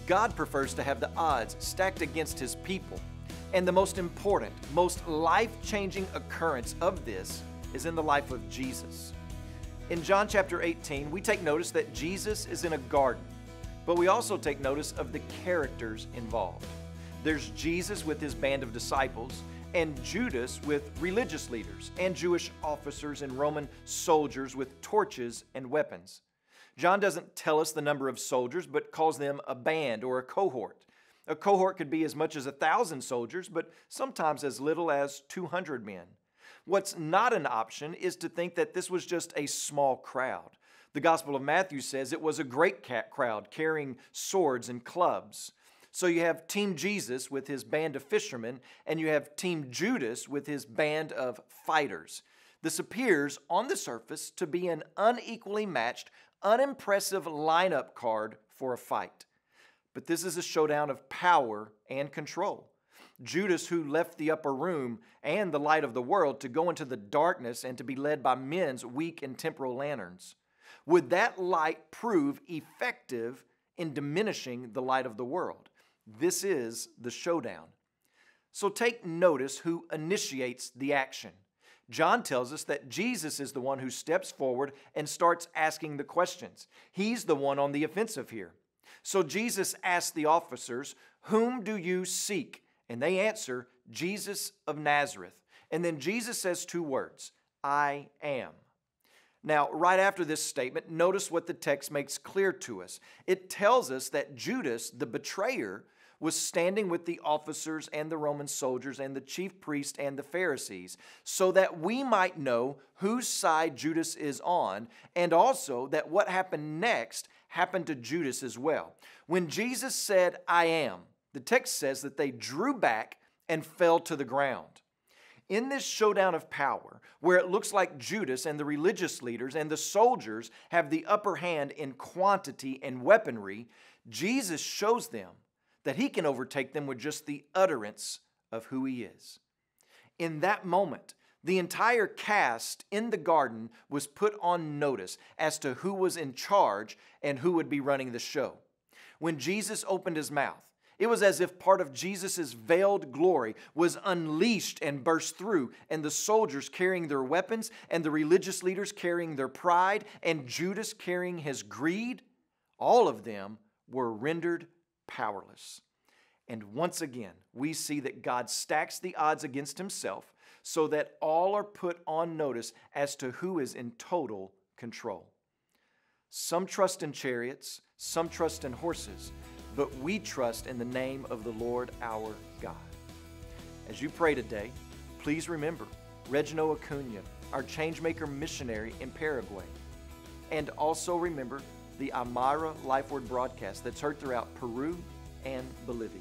God prefers to have the odds stacked against His people. And the most important, most life-changing occurrence of this is in the life of Jesus. In John chapter 18, we take notice that Jesus is in a garden, but we also take notice of the characters involved. There's Jesus with his band of disciples, and Judas with religious leaders and Jewish officers and Roman soldiers with torches and weapons. John doesn't tell us the number of soldiers, but calls them a band or a cohort. A cohort could be as much as 1,000 soldiers, but sometimes as little as 200 men. What's not an option is to think that this was just a small crowd. The Gospel of Matthew says it was a great crowd carrying swords and clubs. So you have Team Jesus with his band of fishermen, and you have Team Judas with his band of fighters. This appears on the surface to be an unequally matched, unimpressive lineup card for a fight. But this is a showdown of power and control. Judas, who left the upper room and the light of the world to go into the darkness and to be led by men's weak and temporal lanterns. Would that light prove effective in diminishing the light of the world? This is the showdown. So take notice who initiates the action. John tells us that Jesus is the one who steps forward and starts asking the questions. He's the one on the offensive here. So Jesus asks the officers, "Whom do you seek?" And they answer, "Jesus of Nazareth." And then Jesus says two words, "I am." Now, right after this statement, notice what the text makes clear to us. It tells us that Judas, the betrayer, was standing with the officers and the Roman soldiers and the chief priests and the Pharisees, so that we might know whose side Judas is on, and also that what happened next happened to Judas as well. When Jesus said, "I am," the text says that they drew back and fell to the ground. In this showdown of power, where it looks like Judas and the religious leaders and the soldiers have the upper hand in quantity and weaponry, Jesus shows them that he can overtake them with just the utterance of who he is. In that moment, the entire cast in the garden was put on notice as to who was in charge and who would be running the show. When Jesus opened his mouth, it was as if part of Jesus' veiled glory was unleashed and burst through, and the soldiers carrying their weapons, and the religious leaders carrying their pride, and Judas carrying his greed, all of them were rendered powerless. And once again, we see that God stacks the odds against himself so that all are put on notice as to who is in total control. Some trust in chariots, some trust in horses, but we trust in the name of the Lord our God. As you pray today, please remember Regino Acuna, our Changemaker missionary in Paraguay. And also remember the Amara Life Word broadcast that's heard throughout Peru and Bolivia.